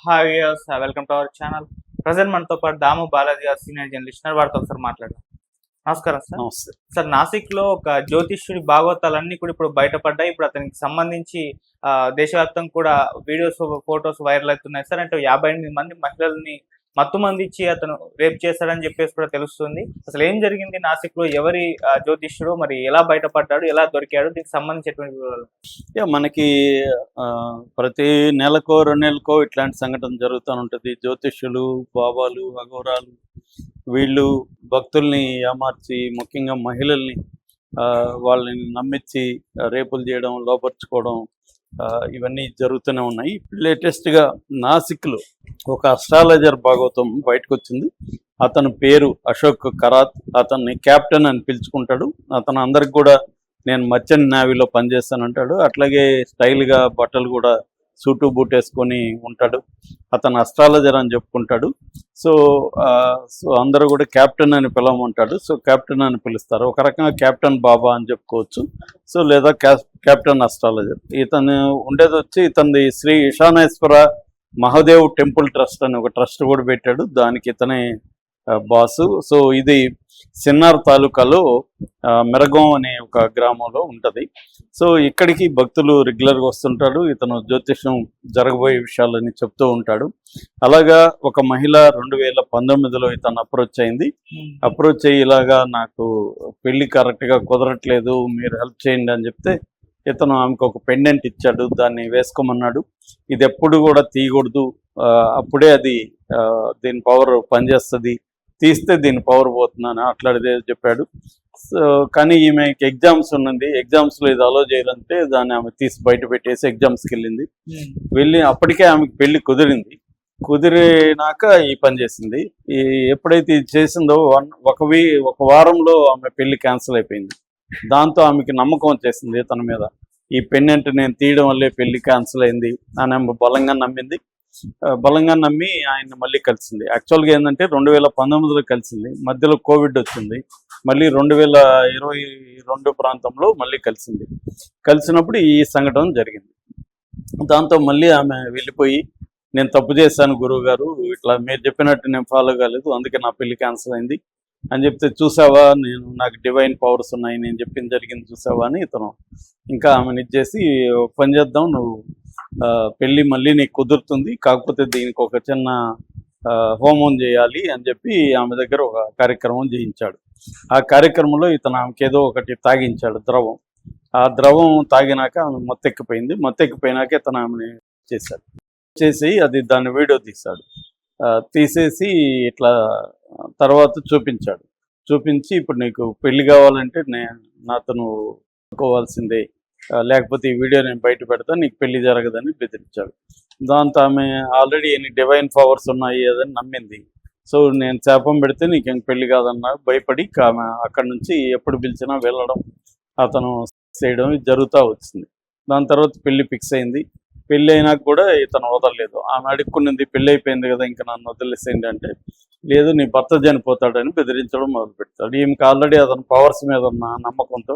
Hi viewers, welcome to our channel. Present మనతో పాటు దాము బాలాజీ గారు సీనియర్ జర్నలిస్ట్ వారితో ఒకసారి మాట్లాడదాం. నమస్కారం సార్. నమస్తే. సార్, నాసిక్‌లో ఒక జ్యోతిష్యుడి భాగవతాలన్నీ కూడా ఇప్పుడు బయటపడ్డాయి. ఇప్పుడు అతనికి సంబంధించి దేశవ్యాప్తంగా కూడా వీడియోస్, ఫోటోస్ వైరల్ అవుతున్నాయి సార్. అంటే 58 మంది మహిళల్ని మత్తుమందిచ్చి అతను రేప్ చేశాడని చెప్పేసి కూడా తెలుస్తుంది. అసలు ఏం జరిగింది నాసిక్‌లో? ఎవరి జ్యోతిష్యుడు? మరి ఎలా బయటపడ్డాడు? ఎలా దొరికాడు? దీనికి సంబంధించినటువంటి వివరాలు. మనకి ప్రతి నెలకో 2 నెలలకో ఇట్లాంటి సంఘటన జరుగుతూ ఉంటుంది. జ్యోతిష్యులు, బాబాలు, అఘోరాలు వీళ్ళు భక్తుల్ని ఏమార్చి, ముఖ్యంగా మహిళల్ని వాళ్ళని నమ్మించి రేపులు చేయడం, లోపరుచుకోవడం ఇవన్నీ జరుగుతూనే ఉన్నాయి. లేటెస్ట్గా నాసిక్లో ఒక అస్ట్రాలజర్ భాగవతం బయటకు వచ్చింది. అతని పేరు అశోక్ కరాత్. అతన్ని క్యాప్టెన్ అని పిలుచుకుంటాడు. అతను అందరికి కూడా నేను మర్చెంట్ నేవీలో పనిచేస్తానంటాడు. అట్లాగే స్టైల్గా బట్టలు కూడా సూటు బూట్ వేసుకొని ఉంటాడు. అతను అస్ట్రాలజర్ అని చెప్పుకుంటాడు. సో అందరూ కూడా క్యాప్టెన్ అని పిలవమంటాడు. సో క్యాప్టెన్ అని పిలుస్తారు. ఒక రకంగా క్యాప్టెన్ బాబా అని చెప్పుకోవచ్చు. సో లేదా క్యాప్టెన్ అస్ట్రాలజర్. ఇతను ఉండేది వచ్చి ఇతనిది శ్రీ ఈశానేశ్వర మహాదేవ్ టెంపుల్ ట్రస్ట్ అని ఒక ట్రస్ట్ కూడా పెట్టాడు. దానికి ఇతనే బాసు. సో ఇది సిన్నార్ తాలూకాలో మెరగం అనే ఒక గ్రామంలో ఉంటుంది. సో ఇక్కడికి భక్తులు రెగ్యులర్గా వస్తుంటాడు. ఇతను జ్యోతిష్యం జరగబోయే విషయాలని చెప్తూ ఉంటాడు. అలాగా ఒక మహిళ 2019లో ఇతను అప్రోచ్ అయింది. అప్రోచ్ అయ్యి ఇలాగా నాకు పెళ్లి కరెక్ట్గా కుదరట్లేదు, మీరు హెల్ప్ చేయండి అని చెప్తే ఇతను ఆమెకు ఒక పెండెంట్ ఇచ్చాడు. దాన్ని వేసుకోమన్నాడు. ఇది ఎప్పుడు కూడా తీయకూడదు, అప్పుడే అది దీని పవర్ పనిచేస్తుంది, తీస్తే దీని పవర్ పోతుందని అట్లాంటిదే చెప్పాడు. సో కానీ ఈమెకి ఎగ్జామ్స్ ఉన్నది. ఎగ్జామ్స్లో ఇది అలో చేయాలంటే దాన్ని ఆమె తీసి బయట పెట్టేసి ఎగ్జామ్స్కి వెళ్ళి అప్పటికే ఆమెకి పెళ్లి కుదిరింది. కుదిరినాక ఈ పని చేసింది. ఎప్పుడైతే ఇది చేసిందో ఒక వారంలో ఆమె పెళ్లి క్యాన్సిల్ అయిపోయింది. దాంతో ఆమెకి నమ్మకం వచ్చేసింది తన మీద. ఈ పెండెంట్ నేను తీయడం వల్లే పెళ్లి క్యాన్సిల్ అయింది అని ఆమె బలంగా నమ్మి ఆయన్ని మళ్ళీ కలిసింది. యాక్చువల్గా ఏంటంటే 2019లో కలిసింది. మధ్యలో కోవిడ్ వచ్చింది. మళ్ళీ 2022 ప్రాంతంలో మళ్ళీ కలిసినప్పుడు ఈ సంఘటన జరిగింది. దాంతో మళ్ళీ ఆమె వెళ్ళిపోయి, నేను తప్పు చేశాను గురువు గారు, ఇట్లా మీరు చెప్పినట్టు నేను ఫాలో కాలేదు, అందుకే నా పెళ్లి క్యాన్సిల్ అయింది అని చెప్తే, చూసావా నాకు డివైన్ పవర్స్ ఉన్నాయి, నేను చెప్పింది జరిగింది చూసావా అని ఇతను ఇంకా ఆమెను ఇచ్చేసి, పని చేద్దాం, నువ్వు పెళ్ళి మళ్ళీ నీకు కుదురుతుంది, కాకపోతే దీనికి ఒక చిన్న హోమం చేయాలి అని చెప్పి ఆమె దగ్గర ఒక కార్యక్రమం చేయించాడు. ఆ కార్యక్రమంలో ఇతను ఆమెకి ఏదో ఒకటి తాగించాడు, ద్రవం. ఆ ద్రవం తాగినాక ఆమె మొత్తెక్కిపోయినాక ఇతను ఆమెని చేసి దాన్ని వీడియో తీసేసి ఇట్లా తర్వాత చూపించి ఇప్పుడు నీకు పెళ్లి కావాలంటే నాతో నువ్వు అనుకోవాల్సిందే, లేకపోతే ఈ వీడియో నేను బయట పెడతా, నీకు పెళ్లి జరగదని బెదిరించాడు. దాంతో ఆమె ఆల్రెడీ ఎన్ని డివైన్ పవర్స్ ఉన్నాయి అదని నమ్మింది. సో నేను శాపం పెడితే నీకేం పెళ్లి కాదన్నా భయపడి ఆమె అక్కడి నుంచి ఎప్పుడు పిలిచినా వెళ్ళడం, అతను చేయడం జరుగుతూ వచ్చింది. దాని తర్వాత పెళ్లి ఫిక్స్ అయింది. పెళ్ళి అయినాక కూడా ఇతను వదలలేదు. ఆమె అడుక్కున్నది, పెళ్ళి అయిపోయింది కదా ఇంకా నన్ను వదిలేసేయండి అంటే, లేదు నీ భర్త చనిపోతాడని బెదిరించడం మొదలు పెడతాడు. ఈమెకి ఆల్రెడీ అతని పవర్స్ మీద ఉన్న నమ్మకంతో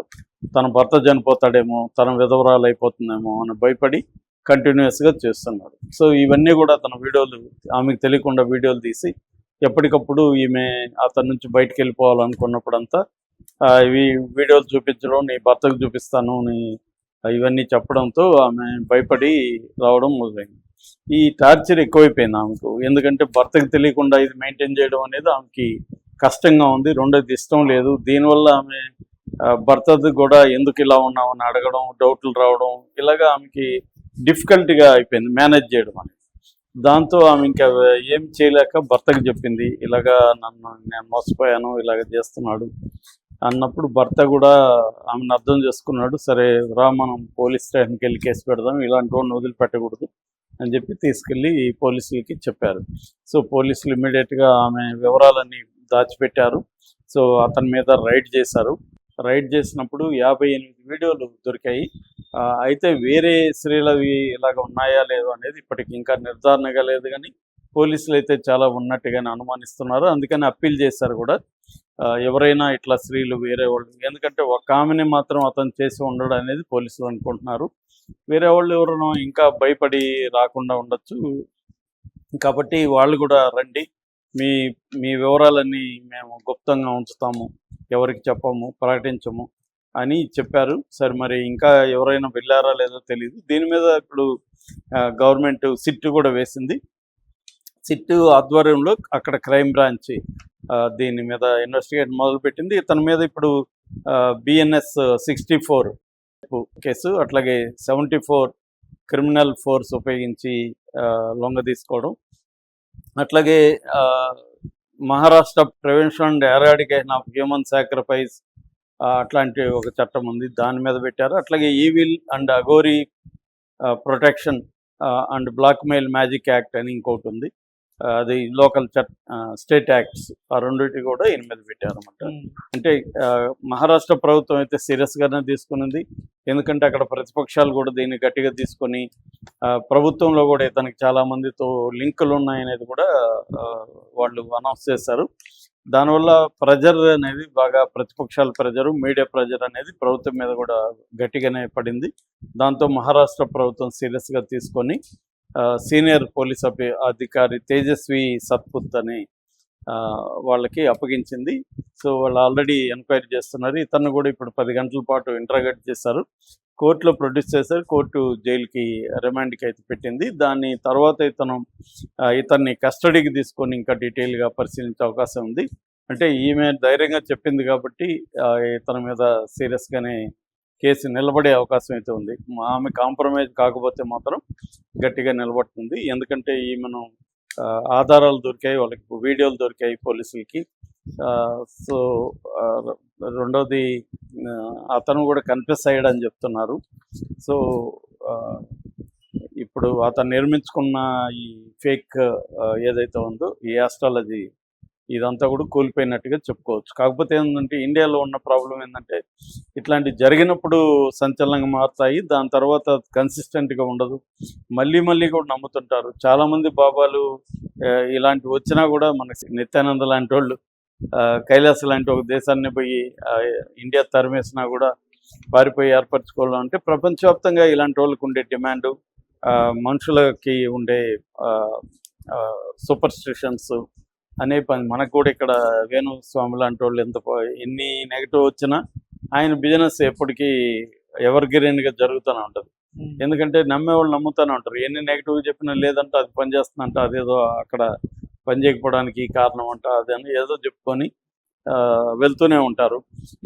తన భర్త చనిపోతాడేమో, తన విధవరాలు అయిపోతుందేమో అని భయపడి కంటిన్యూస్గా చేస్తున్నాడు. సో ఇవన్నీ కూడా అతను వీడియోలు, ఆమెకు తెలియకుండా వీడియోలు తీసి ఎప్పటికప్పుడు ఈమె అతని నుంచి బయటకు వెళ్ళిపోవాలనుకున్నప్పుడంతా ఇవి వీడియోలు చూపించడం, నీ భర్తకు చూపిస్తాను ఇవన్నీ చెప్పడంతో ఆమె భయపడి రావడం మొదలైంది. ఈ టార్చర్ ఎక్కువైపోయింది ఆమెకు. ఎందుకంటే భర్తకు తెలియకుండా ఇది మెయింటైన్ చేయడం అనేది ఆమెకి కష్టంగా ఉంది. రెండోది ఇష్టం లేదు. దీనివల్ల ఆమె భర్తది కూడా ఎందుకు ఇలా ఉన్నామని అడగడం, డౌట్లు రావడం, ఇలాగా ఆమెకి డిఫికల్ట్గా అయిపోయింది మేనేజ్ చేయడం అనేది. దాంతో ఆమె ఇంకా ఏం చేయలేక భర్తకు చెప్పింది, ఇలాగా నేను మోసపోయాను, ఇలాగ చేస్తున్నాడు అన్నప్పుడు భర్త కూడా ఆమెను అర్థం చేసుకున్నాడు. సరే రా, మనం పోలీస్ స్టేషన్కి వెళ్ళి కేసు పెడదాం, ఇలాంటి వాడిని వదిలిపెట్టకూడదు అని చెప్పి తీసుకెళ్ళి పోలీసులకి చెప్పారు. సో పోలీసులు ఇమ్మీడియట్గా ఆమె వివరాలన్నీ దాచిపెట్టారు. సో అతని మీద రైడ్ చేశారు. రైడ్ చేసినప్పుడు 58 వీడియోలు దొరికాయి. అయితే వేరే స్త్రీలవి ఇలాగ ఉన్నాయా లేదో అనేది ఇప్పటికి ఇంకా నిర్ధారణగా లేదు, కానీ పోలీసులు అయితే చాలా ఉన్నట్టుగానే అనుమానిస్తున్నారు. అందుకని అప్పీల్ చేశారు కూడా, ఎవరైనా ఇట్లా స్త్రీలు వేరే వాళ్ళు, ఎందుకంటే ఒక ఆమెని మాత్రం అతను చేసి ఉండడం అనేది పోలీసులు అనుకుంటున్నారు. వేరే వాళ్ళు ఎవరైనా ఇంకా భయపడి రాకుండా ఉండొచ్చు. కాబట్టి వాళ్ళు కూడా రండి, మీ మీ వివరాలన్నీ మేము గుప్తంగా ఉంచుతాము, ఎవరికి చెప్పము, ప్రకటించము అని చెప్పారు. సరే మరి ఇంకా ఎవరైనా వెళ్ళారా లేదో తెలియదు. దీని మీద ఇప్పుడు గవర్నమెంట్ సిట్ కూడా వేసింది. సిట్ ఆధ్వర్యంలో అక్కడ క్రైమ్ బ్రాంచ్ దీని మీద ఇన్వెస్టిగేట్ మొదలుపెట్టింది. ఇతని మీద ఇప్పుడు బిఎన్ఎస్ 64 కేసు, అట్లాగే 74 క్రిమినల్ ఫోర్స్ ఉపయోగించి లొంగ తీసుకోవడం, అట్లాగే Maharashtra prevention and eradication of human sacrifice అట్లాంటి ఒక చట్టం ఉంది, దాని మీద పెట్టారు. అట్లాగే evil and Aghori protection and blackmail magic act అని ఇంకోటి ఉంది, అది లోకల్ స్టేట్ యాక్ట్స్, ఆ రెండింటి కూడా ఈయన మీద పెట్టారు అనమాట. అంటే మహారాష్ట్ర ప్రభుత్వం అయితే సీరియస్గానే తీసుకునింది, ఎందుకంటే అక్కడ ప్రతిపక్షాలు కూడా దీన్ని గట్టిగా తీసుకొని ప్రభుత్వంలో కూడా ఇతనికి చాలా మందితో లింకులు ఉన్నాయనేది కూడా వాళ్ళు అనౌన్స్ చేశారు. దానివల్ల ప్రెజర్ అనేది బాగా, ప్రతిపక్షాల ప్రెజరు, మీడియా ప్రెజర్ అనేది ప్రభుత్వం మీద కూడా గట్టిగానే పడింది. దాంతో మహారాష్ట్ర ప్రభుత్వం సీరియస్గా తీసుకొని సీనియర్ పోలీస్ అధికారి తేజస్వి సత్పుత్ అని వాళ్ళకి అప్పగించింది. సో వాళ్ళు ఆల్రెడీ ఎంక్వైరీ చేస్తున్నారు. ఇతను కూడా ఇప్పుడు 10 గంటల పాటు ఇంటరాగేట్ చేశారు, కోర్టులో ప్రొడ్యూస్ చేశారు. కోర్టు జైలుకి రిమాండ్కి అయితే పెట్టింది. దాని తర్వాత ఇతన్ని కస్టడీకి తీసుకొని ఇంకా డీటెయిల్గా పరిశీలించే అవకాశం ఉంది. అంటే ఈమె ధైర్యంగా చెప్పింది కాబట్టి ఇతని మీద సీరియస్గానే కేసు నిలబడే అవకాశం అయితే ఉంది. ఆమె కాంప్రమైజ్ కాకపోతే మాత్రం గట్టిగా నిలబడుతుంది. ఎందుకంటే ఈమెను ఆధారాలు దొరికాయి, వాళ్ళకి వీడియోలు దొరికాయి పోలీసులకి. సో రెండోది అతను కూడా కన్ఫెస్ అయ్యాడని చెప్తున్నారు. సో ఇప్పుడు అతను నిర్మించుకున్న ఈ ఫేక్ ఏదైతే ఉందో ఈ ఆస్ట్రాలజీ ఇదంతా కూడా కూలిపోయినట్టుగా చెప్పుకోవచ్చు. కాకపోతే ఏంటంటే ఇండియాలో ఉన్న ప్రాబ్లం ఏంటంటే ఇట్లాంటి జరిగినప్పుడు సంచలనంగా మారుతాయి, దాని తర్వాత కన్సిస్టెంట్గా ఉండదు, మళ్ళీ కూడా నమ్ముతుంటారు. చాలామంది బాబాలు ఇలాంటి వచ్చినా కూడా మనకి నిత్యానంద లాంటి వాళ్ళు కైలాస లాంటి ఒక దేశాన్ని పోయి ఇండియా తరిమేసినా కూడా పారిపోయి ఏర్పరచుకోవడం అంటే ప్రపంచవ్యాప్తంగా ఇలాంటి వాళ్ళకి ఉండే డిమాండు, మనుషులకి ఉండే సూపర్ స్టిషన్స్ అనే పని. మనకు కూడా ఇక్కడ వేణుస్వామి లాంటి వాళ్ళు ఎన్ని నెగిటివ్ వచ్చినా ఆయన బిజినెస్ ఎప్పటికీ ఎవర్ గ్రీన్గా జరుగుతూనే ఉంటుంది. ఎందుకంటే నమ్మేవాళ్ళు నమ్ముతూనే ఉంటారు. ఎన్ని నెగిటివ్ చెప్పినా లేదంటే అది పనిచేస్తుందంట, అదేదో అక్కడ పని చేయకపోవడానికి కారణం అంట, అదని ఏదో చెప్పుకొని వెళ్తూనే ఉంటారు.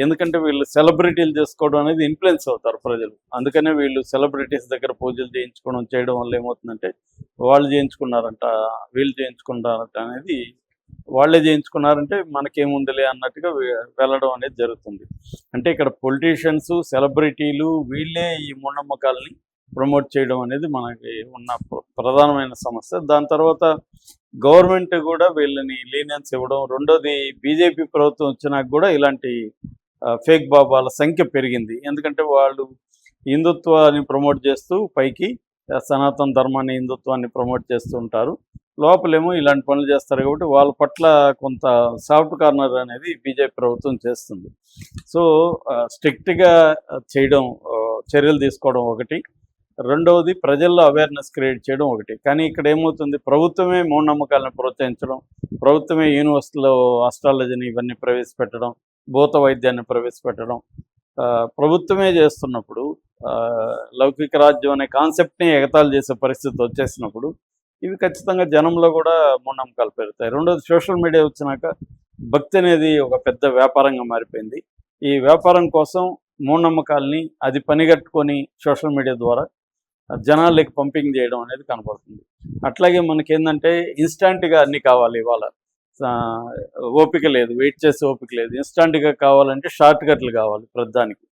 ఎందుకంటే వీళ్ళు సెలబ్రిటీలు చేసుకోవడం అనేది ఇన్ఫ్లుయెన్స్ అవుతారు ప్రజలు. అందుకనే వీళ్ళు సెలబ్రిటీస్ దగ్గర పూజలు చేయడం వల్ల ఏమవుతుందంటే వాళ్ళు చేయించుకున్నారంట, వీళ్ళు చేయించుకున్నారంట అనేది, వాళ్ళే చేయించుకున్నారంటే మనకేముందిలే అన్నట్టుగా వెళ్ళడం అనేది జరుగుతుంది. అంటే ఇక్కడ పొలిటీషియన్స్, సెలబ్రిటీలు వీళ్ళే ఈ మూఢనమ్మకాలని ప్రమోట్ చేయడం అనేది మనకి ఉన్న ప్రధానమైన సమస్య. దాని తర్వాత గవర్నమెంట్ కూడా వీళ్ళని లీనియన్స్ ఇవ్వడం. రెండోది బీజేపీ ప్రభుత్వం వచ్చినాక కూడా ఇలాంటి ఫేక్ బాబాల సంఖ్య పెరిగింది. ఎందుకంటే వాళ్ళు హిందుత్వాన్ని ప్రమోట్ చేస్తూ పైకి సనాతన ధర్మాన్ని, హిందుత్వాన్ని ప్రమోట్ చేస్తూ ఉంటారు, లోపలేమో ఇలాంటి పనులు చేస్తారు. కాబట్టి వాళ్ళ పట్ల కొంత సాఫ్ట్ కార్నర్ అనేది బీజేపీ ప్రభుత్వం చేస్తుంది. సో స్ట్రిక్ట్గా చేయడం, చర్యలు తీసుకోవడం ఒకటి, రెండవది ప్రజల్లో అవేర్నెస్ క్రియేట్ చేయడం ఒకటి. కానీ ఇక్కడ ఏమవుతుంది, ప్రభుత్వమే మూఢనమ్మకాలను ప్రోత్సహించడం, ప్రభుత్వమే యూనివర్సిటీలో ఆస్ట్రాలజీని ఇవన్నీ ప్రవేశపెట్టడం, భూత వైద్యాన్ని ప్రవేశపెట్టడం ప్రభుత్వమే చేస్తున్నప్పుడు, లౌకిక రాజ్యం అనే కాన్సెప్ట్ని ఎగతాళి చేసే పరిస్థితి వచ్చేసినప్పుడు ఇవి ఖచ్చితంగా జనంలో కూడా మూఢనమ్మకాలు పెరుగుతాయి. రెండోది సోషల్ మీడియా వచ్చినాక భక్తి అనేది ఒక పెద్ద వ్యాపారంగా మారిపోయింది. ఈ వ్యాపారం కోసం మూఢనమ్మకాలని అది పనిగట్టుకొని సోషల్ మీడియా ద్వారా జనాలకి పంపింగ్ చేయడం అనేది కనపడుతుంది. అట్లాగే మనకేంటంటే ఇన్స్టాంట్గా అన్నీ కావాలి, ఇవాళ ఓపిక లేదు, వెయిట్ చేసే ఓపిక లేదు, ఇన్స్టాంట్గా కావాలంటే షార్ట్ కట్లు కావాలి ప్రతిదానికి.